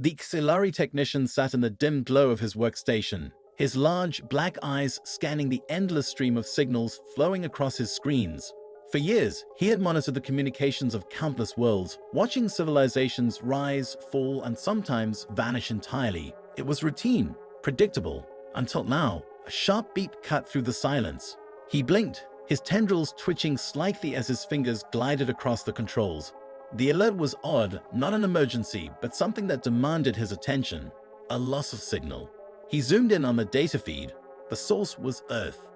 The auxiliary technician sat in the dim glow of his workstation, his large, black eyes scanning the endless stream of signals flowing across his screens. For years, he had monitored the communications of countless worlds, watching civilizations rise, fall, and sometimes vanish entirely. It was routine, predictable, until now, a sharp beep cut through the silence. He blinked, his tendrils twitching slightly as his fingers glided across the controls. The alert was odd, not an emergency, but something that demanded his attention. A loss of signal. He zoomed in on the data feed. The source was Earth.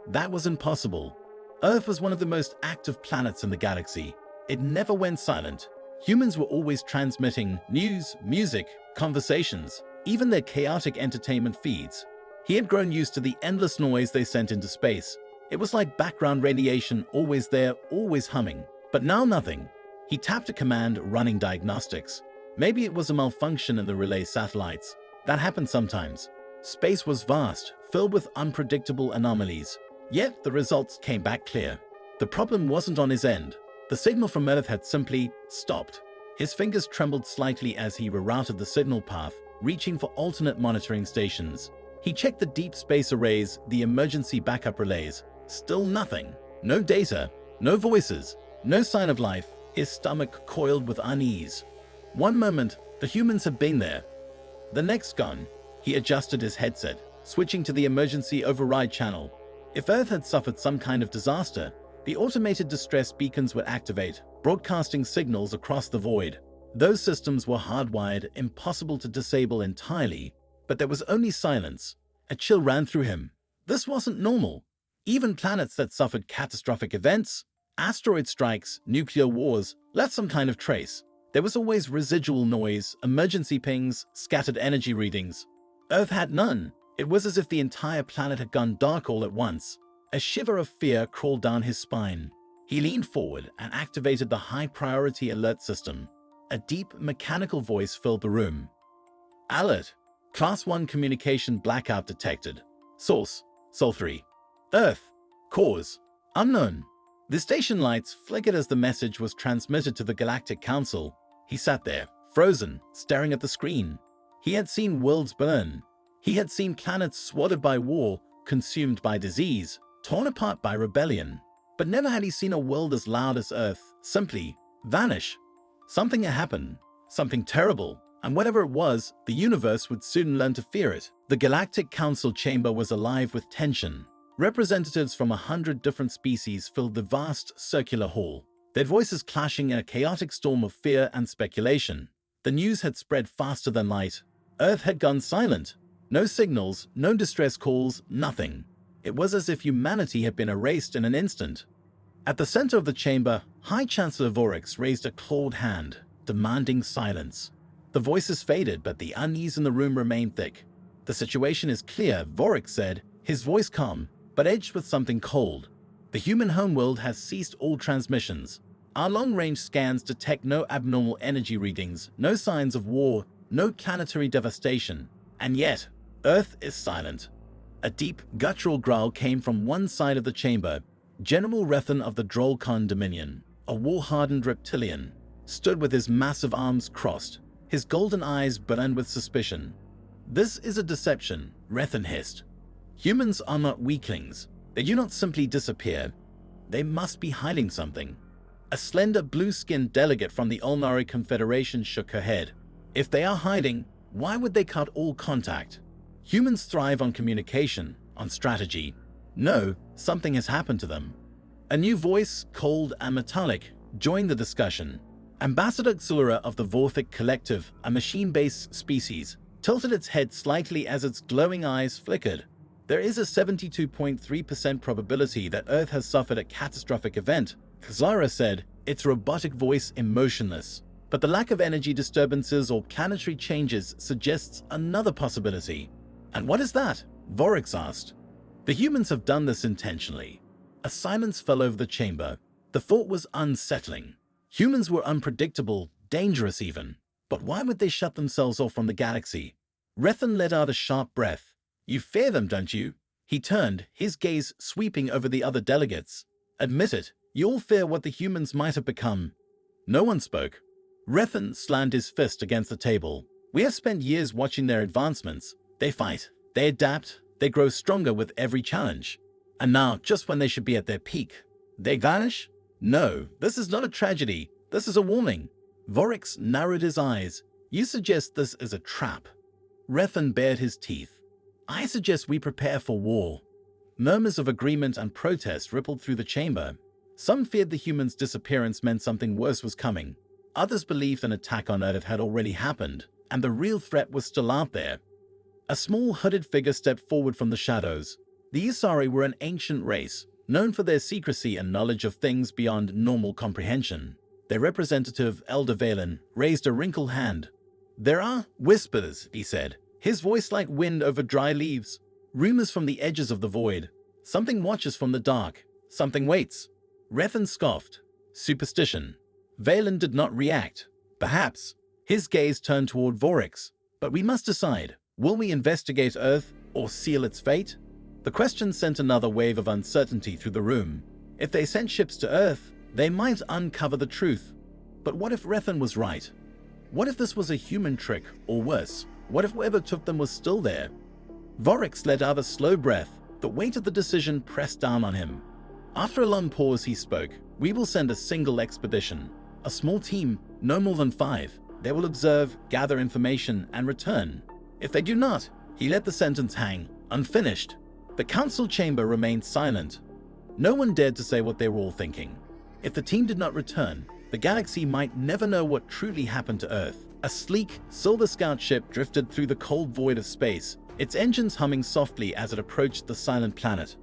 That was impossible. Earth was one of the most active planets in the galaxy. It never went silent. Humans were always transmitting news, music, conversations, even their chaotic entertainment feeds. He had grown used to the endless noise they sent into space. It was like background radiation, always there, always humming. But now nothing. He tapped a command, running diagnostics. Maybe it was a malfunction in the relay satellites. That happened sometimes. Space was vast, filled with unpredictable anomalies. Yet the results came back clear. The problem wasn't on his end. The signal from Earth had simply stopped. His fingers trembled slightly as he rerouted the signal path, reaching for alternate monitoring stations. He checked the deep space arrays, the emergency backup relays. Still nothing. No data, no voices, no sign of life. His stomach coiled with unease. One moment, the humans had been there. The next gone. He adjusted his headset, switching to the emergency override channel. If Earth had suffered some kind of disaster, the automated distress beacons would activate, broadcasting signals across the void. Those systems were hardwired, impossible to disable entirely, but there was only silence. A chill ran through him. This wasn't normal. Even planets that suffered catastrophic events, asteroid strikes, nuclear wars, left some kind of trace. There was always residual noise, emergency pings, scattered energy readings. Earth had none. It was as if the entire planet had gone dark all at once. A shiver of fear crawled down his spine. He leaned forward and activated the high-priority alert system. A deep, mechanical voice filled the room. Alert. Class 1 communication blackout detected. Source: Sol 3. Earth. Cause: unknown. The station lights flickered as the message was transmitted to the Galactic Council. He sat there, frozen, staring at the screen. He had seen worlds burn. He had seen planets swatted by war, consumed by disease, torn apart by rebellion. But never had he seen a world as loud as Earth simply vanish. Something had happened, something terrible, and whatever it was, the universe would soon learn to fear it. The Galactic Council chamber was alive with tension. Representatives from 100 different species filled the vast circular hall, their voices clashing in a chaotic storm of fear and speculation. The news had spread faster than light. Earth had gone silent. No signals, no distress calls, nothing. It was as if humanity had been erased in an instant. At the center of the chamber, High Chancellor Vorix raised a clawed hand, demanding silence. The voices faded, but the unease in the room remained thick. The situation is clear, Vorix said, his voice calm, but edged with something cold. The human homeworld has ceased all transmissions. Our long-range scans detect no abnormal energy readings, no signs of war, no planetary devastation. And yet, Earth is silent. A deep, guttural growl came from one side of the chamber. General Rethan of the Drollcon Dominion, a war-hardened reptilian, stood with his massive arms crossed, his golden eyes burned with suspicion. This is a deception, Rethan hissed. Humans are not weaklings. They do not simply disappear. They must be hiding something. A slender, blue-skinned delegate from the Ulnari Confederation shook her head. If they are hiding, why would they cut all contact? Humans thrive on communication, on strategy. No, something has happened to them. A new voice, cold and metallic, joined the discussion. Ambassador Xulura of the Vorthic Collective, a machine-based species, tilted its head slightly as its glowing eyes flickered. There is a 72.3% probability that Earth has suffered a catastrophic event, Xulura said, its robotic voice emotionless. But the lack of energy disturbances or planetary changes suggests another possibility. And what is that? Vorix asked. The humans have done this intentionally. A silence fell over the chamber. The thought was unsettling. Humans were unpredictable, dangerous even. But why would they shut themselves off from the galaxy? Rethan let out a sharp breath. You fear them, don't you? He turned, his gaze sweeping over the other delegates. Admit it, you all fear what the humans might have become. No one spoke. Rethan slammed his fist against the table. We have spent years watching their advancements. They fight, they adapt, they grow stronger with every challenge. And now, just when they should be at their peak, they vanish? No, this is not a tragedy. This is a warning. Voryx narrowed his eyes. You suggest this is a trap. Rethan bared his teeth. I suggest we prepare for war. Murmurs of agreement and protest rippled through the chamber. Some feared the humans' disappearance meant something worse was coming. Others believed an attack on Earth had already happened, and the real threat was still out there. A small hooded figure stepped forward from the shadows. The Isari were an ancient race, known for their secrecy and knowledge of things beyond normal comprehension. Their representative, Elder Valen, raised a wrinkled hand. There are whispers, he said, his voice like wind over dry leaves. Rumors from the edges of the void. Something watches from the dark. Something waits. Rethan scoffed. Superstition. Valen did not react. Perhaps. His gaze turned toward Voryx. But we must decide. Will we investigate Earth or seal its fate? The question sent another wave of uncertainty through the room. If they sent ships to Earth, they might uncover the truth. But what if Rethan was right? What if this was a human trick, or worse, what if whoever took them was still there? Voryx let out a slow breath. The weight of the decision pressed down on him. After a long pause, he spoke. We will send a single expedition. A small team, no more than 5. They will observe, gather information, and return. If they do not, he let the sentence hang, unfinished. The council chamber remained silent. No one dared to say what they were all thinking. If the team did not return, the galaxy might never know what truly happened to Earth. A sleek, silver scout ship drifted through the cold void of space, its engines humming softly as it approached the silent planet.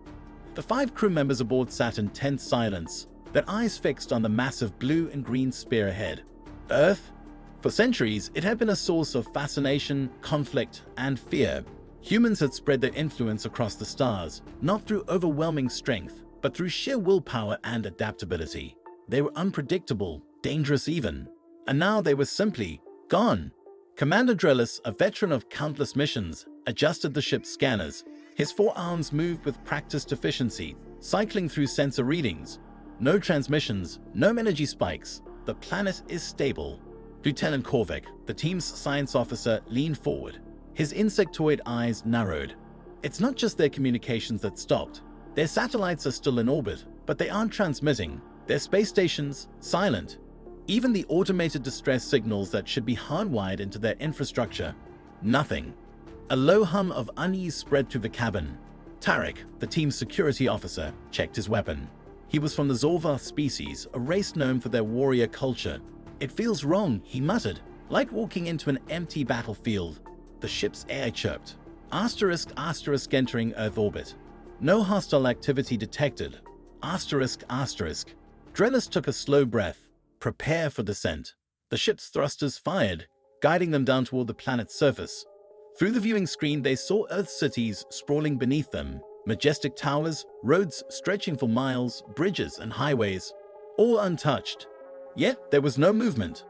The 5 crew members aboard sat in tense silence, their eyes fixed on the massive blue and green spear ahead. Earth? For centuries, it had been a source of fascination, conflict, and fear. Humans had spread their influence across the stars, not through overwhelming strength, but through sheer willpower and adaptability. They were unpredictable, dangerous even. And now they were simply gone. Commander Drellis, a veteran of countless missions, adjusted the ship's scanners. His forearms moved with practiced efficiency, cycling through sensor readings. No transmissions, no energy spikes. The planet is stable. Lieutenant Korvek, the team's science officer, leaned forward. His insectoid eyes narrowed. It's not just their communications that stopped. Their satellites are still in orbit, but they aren't transmitting. Their space stations, silent. Even the automated distress signals that should be hardwired into their infrastructure, nothing. A low hum of unease spread through the cabin. Tarek, the team's security officer, checked his weapon. He was from the Zorvath species, a race known for their warrior culture. It feels wrong, he muttered, like walking into an empty battlefield. The ship's air chirped. Asterisk entering Earth orbit. No hostile activity detected. Asterisk. Drellis took a slow breath. Prepare for descent. The ship's thrusters fired, guiding them down toward the planet's surface. Through the viewing screen, they saw Earth's cities sprawling beneath them. Majestic towers, roads stretching for miles, bridges and highways, all untouched. Yet there was no movement.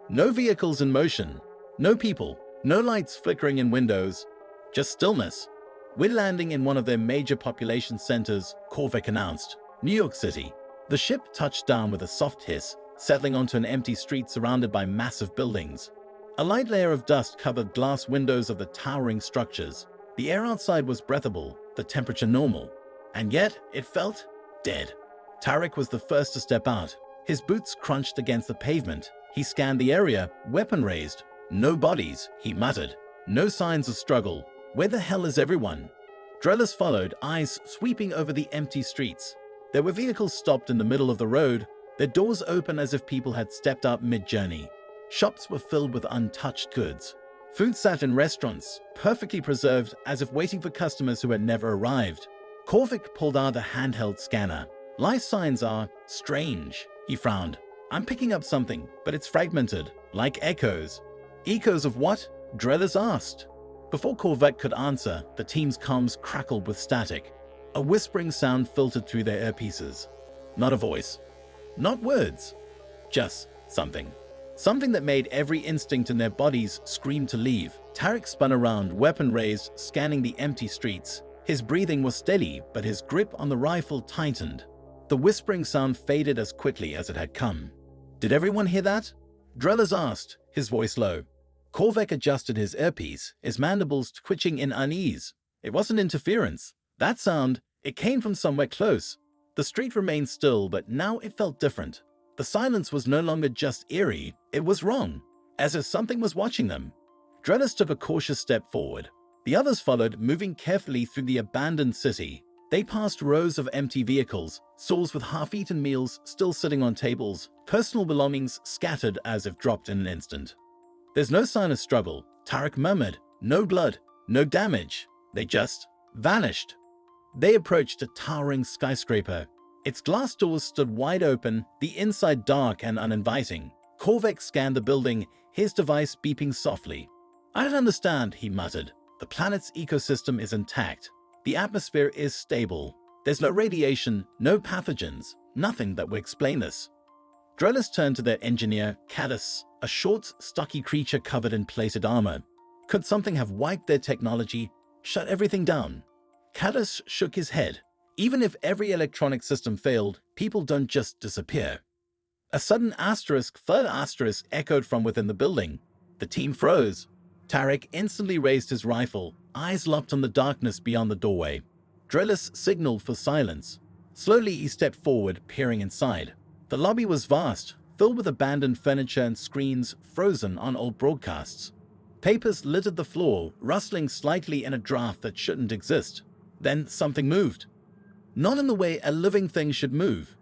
No vehicles in motion. No people. No lights flickering in windows. Just stillness. We're landing in one of their major population centers, Korvek announced. New York City. The ship touched down with a soft hiss, settling onto an empty street surrounded by massive buildings. A light layer of dust covered glass windows of the towering structures. The air outside was breathable, the temperature normal. And yet, it felt dead. Tarek was the first to step out. His boots crunched against the pavement. He scanned the area, weapon raised. No bodies, he muttered. No signs of struggle. Where the hell is everyone? Drellis followed, eyes sweeping over the empty streets. There were vehicles stopped in the middle of the road, their doors open as if people had stepped out mid-journey. Shops were filled with untouched goods. Food sat in restaurants, perfectly preserved as if waiting for customers who had never arrived. Korvik pulled out a handheld scanner. Life signs are strange, he frowned. I'm picking up something, but it's fragmented, like echoes. Echoes of what? Drellis asked. Before Korvek could answer, the team's comms crackled with static. A whispering sound filtered through their earpieces. Not a voice. Not words. Just something. Something that made every instinct in their bodies scream to leave. Tarek spun around, weapon raised, scanning the empty streets. His breathing was steady, but his grip on the rifle tightened. The whispering sound faded as quickly as it had come. Did everyone hear that? Drellis asked, his voice low. Korvac adjusted his earpiece, his mandibles twitching in unease. It wasn't interference. That sound, it came from somewhere close. The street remained still, but now it felt different. The silence was no longer just eerie, it was wrong, as if something was watching them. Drellis took a cautious step forward. The others followed, moving carefully through the abandoned city. They passed rows of empty vehicles, stalls with half-eaten meals still sitting on tables, personal belongings scattered as if dropped in an instant. "There's no sign of struggle," Tarek murmured. "No blood, no damage. They just vanished." They approached a towering skyscraper. Its glass doors stood wide open, the inside dark and uninviting. Korvac scanned the building, his device beeping softly. "I don't understand," he muttered. "The planet's ecosystem is intact. The atmosphere is stable. There's no radiation, no pathogens, nothing that would explain this." Drellis turned to their engineer, Caddis, a short, stocky creature covered in plated armor. Could something have wiped their technology, shut everything down? Caddis shook his head. Even if every electronic system failed, people don't just disappear. A sudden third asterisk echoed from within the building. The team froze. Tarek instantly raised his rifle, eyes locked on the darkness beyond the doorway. Drellis signaled for silence. Slowly he stepped forward, peering inside. The lobby was vast, filled with abandoned furniture and screens frozen on old broadcasts. Papers littered the floor, rustling slightly in a draft that shouldn't exist. Then something moved. Not in the way a living thing should move.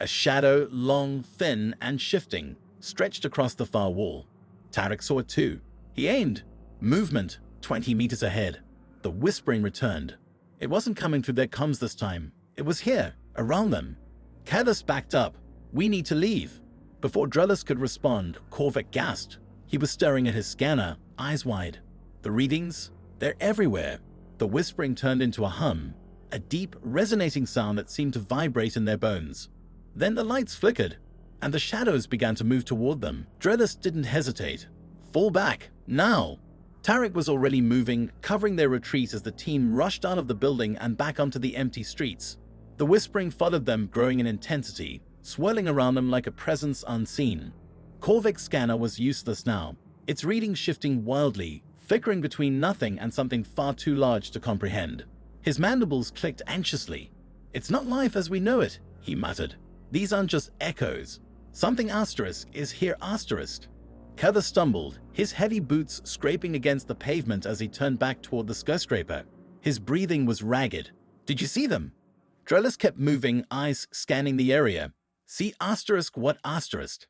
A shadow, long, thin, and shifting, stretched across the far wall. Tarek saw it too. He aimed. Movement, 20 meters ahead. The whispering returned. It wasn't coming through their comms this time. It was here, around them. Caddis backed up. "We need to leave." Before Drellis could respond, Korvac gasped. He was staring at his scanner, eyes wide. The readings? They're everywhere. The whispering turned into a hum, a deep, resonating sound that seemed to vibrate in their bones. Then the lights flickered, and the shadows began to move toward them. Drellis didn't hesitate. "Fall back, now!" Tarek was already moving, covering their retreat as the team rushed out of the building and back onto the empty streets. The whispering followed them, growing in intensity, swirling around them like a presence unseen. Korvac's scanner was useless now, its readings shifting wildly, flickering between nothing and something far too large to comprehend. His mandibles clicked anxiously. "It's not life as we know it," he muttered. "These aren't just echoes. Something asterisk is here asterisk." Caddis stumbled, his heavy boots scraping against the pavement as he turned back toward the skyscraper. His breathing was ragged. "Did you see them?" Drellis kept moving, eyes scanning the area. "See asterisk what asterisk?"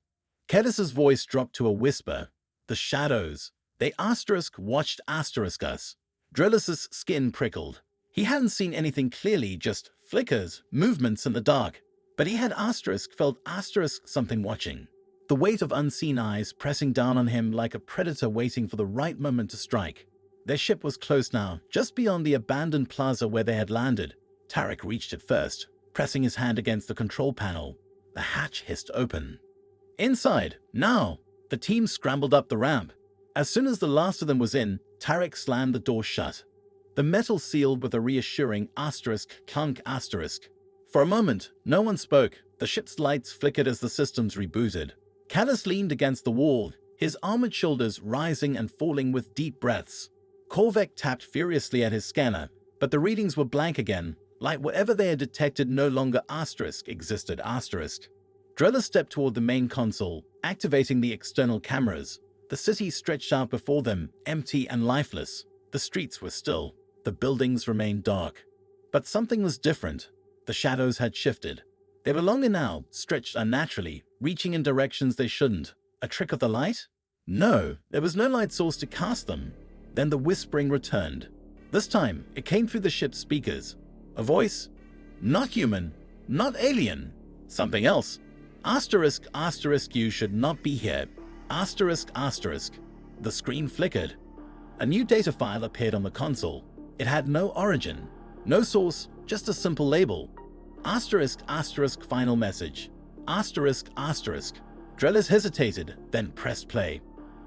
Caddis's voice dropped to a whisper. "The shadows. They asterisk watched asterisk us." Drellis's skin prickled. He hadn't seen anything clearly, just flickers, movements in the dark. But he had felt asterisk something watching. The weight of unseen eyes pressing down on him like a predator waiting for the right moment to strike. Their ship was close now, just beyond the abandoned plaza where they had landed. Tarek reached it first, pressing his hand against the control panel. The hatch hissed open. "Inside, now!" The team scrambled up the ramp. As soon as the last of them was in, Tarek slammed the door shut. The metal sealed with a reassuring asterisk clunk asterisk. For a moment, no one spoke. The ship's lights flickered as the systems rebooted. Caddis leaned against the wall, his armored shoulders rising and falling with deep breaths. Korvac tapped furiously at his scanner, but the readings were blank again, like whatever they had detected no longer asterisk existed asterisk. Drellis stepped toward the main console, activating the external cameras. The city stretched out before them, empty and lifeless. The streets were still. The buildings remained dark. But something was different. The shadows had shifted. They were longer now, stretched unnaturally, reaching in directions they shouldn't. A trick of the light? No, there was no light source to cast them. Then the whispering returned. This time, it came through the ship's speakers. A voice? Not human, not alien. Something else. Asterisk, asterisk, you should not be here. Asterisk, asterisk. The screen flickered. A new data file appeared on the console. It had no origin, no source, just a simple label. Asterisk, asterisk, final message. Asterisk, asterisk. Drellis hesitated, then pressed play.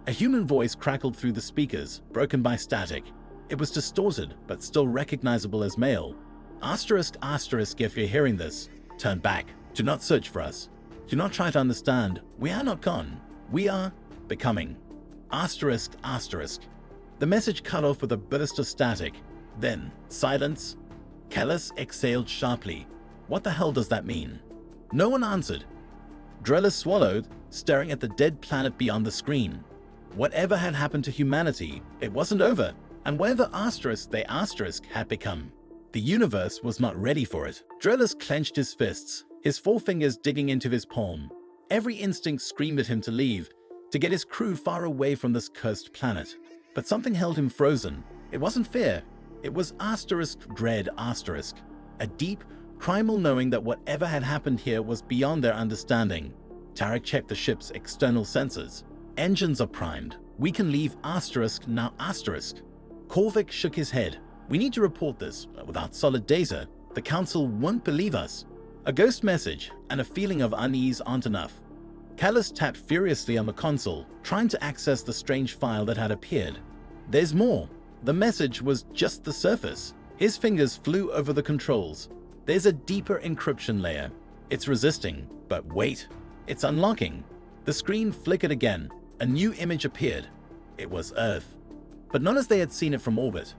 A human voice crackled through the speakers, broken by static. It was distorted, but still recognizable as male. Asterisk, asterisk, if you're hearing this, turn back. Do not search for us. Do not try to understand. We are not gone. We are becoming. Asterisk, asterisk. The message cut off with a burst of static. Then, silence. Callus exhaled sharply. What the hell does that mean? No one answered. Drellis swallowed, staring at the dead planet beyond the screen. Whatever had happened to humanity, it wasn't over, and whatever the asterisk had become, the universe was not ready for it. Drellis clenched his fists, his forefingers digging into his palm. Every instinct screamed at him to leave, to get his crew far away from this cursed planet. But something held him frozen. It wasn't fear. It was dread. A deep, primal knowing that whatever had happened here was beyond their understanding. Tarek checked the ship's external sensors. Engines are primed. We can leave now. Korvik shook his head. We need to report this. Without solid data, the council won't believe us. A ghost message and a feeling of unease aren't enough. Callus tapped furiously on the console, trying to access the strange file that had appeared. There's more. The message was just the surface. His fingers flew over the controls. There's a deeper encryption layer. It's resisting, but wait. It's unlocking. The screen flickered again. A new image appeared. It was Earth. But not as they had seen it from orbit.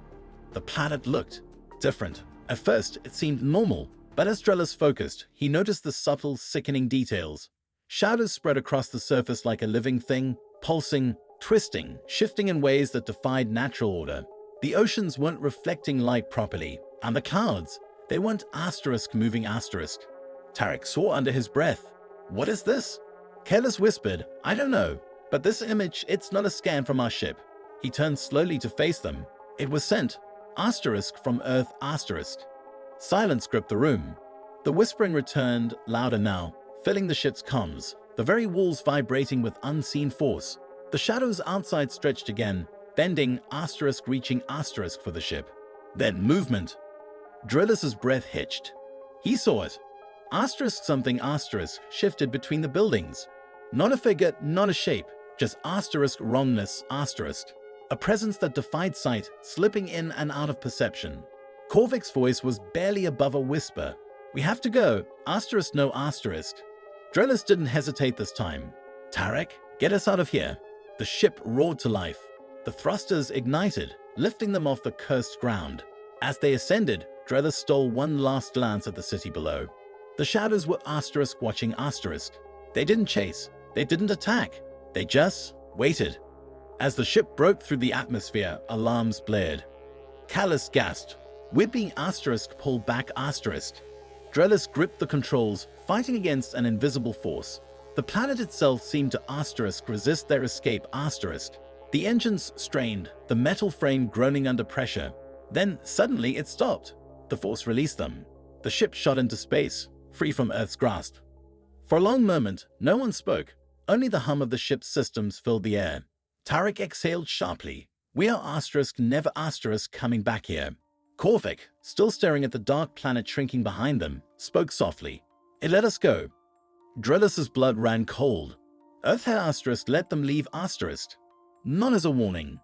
The planet looked different. At first, it seemed normal, but as Drellis focused, he noticed the subtle, sickening details. Shadows spread across the surface like a living thing, pulsing, twisting, shifting in ways that defied natural order. The oceans weren't reflecting light properly, and the clouds, they weren't moving. Tarek swore under his breath. What is this? Callus whispered, I don't know, but this image, it's not a scan from our ship. He turned slowly to face them. It was sent, from Earth, Silence gripped the room. The whispering returned, louder now, filling the ship's comms, the very walls vibrating with unseen force. The shadows outside stretched again, bending, reaching for the ship. Then movement. Drillis's breath hitched. He saw it. Something shifted between the buildings. Not a figure, not a shape, just wrongness, a presence that defied sight, slipping in and out of perception. Korvik's voice was barely above a whisper. We have to go, no. Drillis didn't hesitate this time. Tarek, get us out of here. The ship roared to life. The thrusters ignited, lifting them off the cursed ground. As they ascended, Drillis stole one last glance at the city below. The shadows were watching They didn't chase. They didn't attack. They just waited. As the ship broke through the atmosphere, alarms blared. Callus gasped. We're being pulled back. Drillis gripped the controls, fighting against an invisible force. The planet itself seemed to resist their escape. The engines strained, the metal frame groaning under pressure. Then, suddenly, it stopped. The force released them. The ship shot into space, free from Earth's grasp. For a long moment, no one spoke. Only the hum of the ship's systems filled the air. Tarek exhaled sharply. We are never coming back here. Korvik, still staring at the dark planet shrinking behind them, spoke softly. It let us go. Drillis's blood ran cold. Earth had let them leave not as a warning,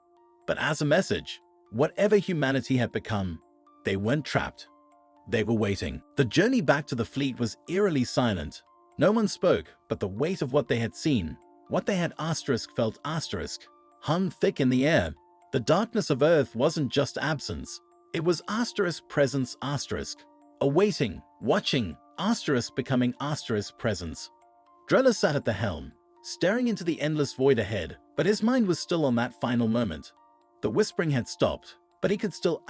but as a message. Whatever humanity had become, they weren't trapped. They were waiting. The journey back to the fleet was eerily silent. No one spoke, but the weight of what they had seen, what they had felt hung thick in the air. The darkness of Earth wasn't just absence. It was presence, awaiting, watching, becoming presence. Drellis sat at the helm, staring into the endless void ahead, but his mind was still on that final moment. The whispering had stopped, but he could still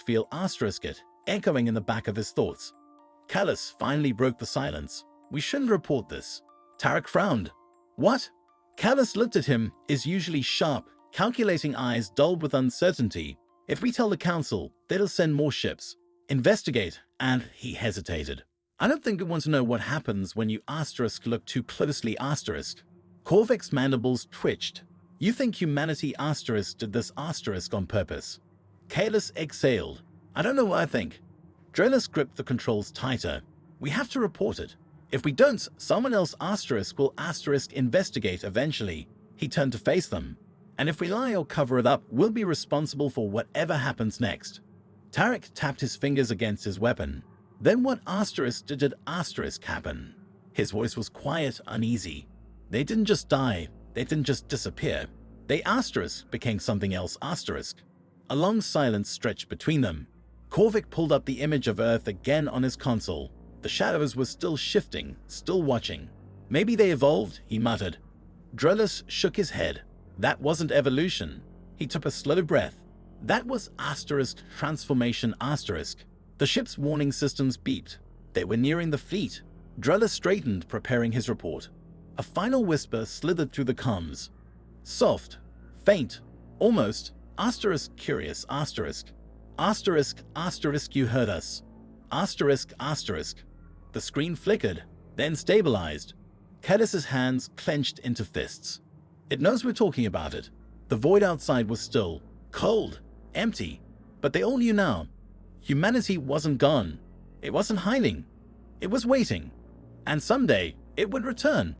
feel it, echoing in the back of his thoughts. Callus finally broke the silence. We shouldn't report this. Tarek frowned. What? Callus looked at him, his usually sharp, calculating eyes dulled with uncertainty. If we tell the council, they'll send more ships. Investigate, and he hesitated. I don't think we want to know what happens when you look too closely. Korvik's mandibles twitched. You think humanity did this on purpose? Callus exhaled. I don't know what I think. Drillis gripped the controls tighter. We have to report it. If we don't, someone else will investigate eventually. He turned to face them. And if we lie or cover it up, we'll be responsible for whatever happens next. Tarek tapped his fingers against his weapon. Then what did happen? His voice was quiet, uneasy. They didn't just die. They didn't just disappear. They asterisk became something else asterisk. A long silence stretched between them. Korvik pulled up the image of Earth again on his console. The shadows were still shifting, still watching. Maybe they evolved, he muttered. Drellis shook his head. That wasn't evolution. He took a slow breath. That was asterisk transformation asterisk. The ship's warning systems beeped. They were nearing the fleet. Drellis straightened, preparing his report. A final whisper slithered through the comms. Soft, faint, almost, asterisk curious asterisk. Asterisk asterisk you heard us. Asterisk asterisk. The screen flickered, then stabilized. Kedis's hands clenched into fists. It knows we're talking about it. The void outside was still, cold, empty. But they all knew now. Humanity wasn't gone. It wasn't hiding. It was waiting. And someday, it would return.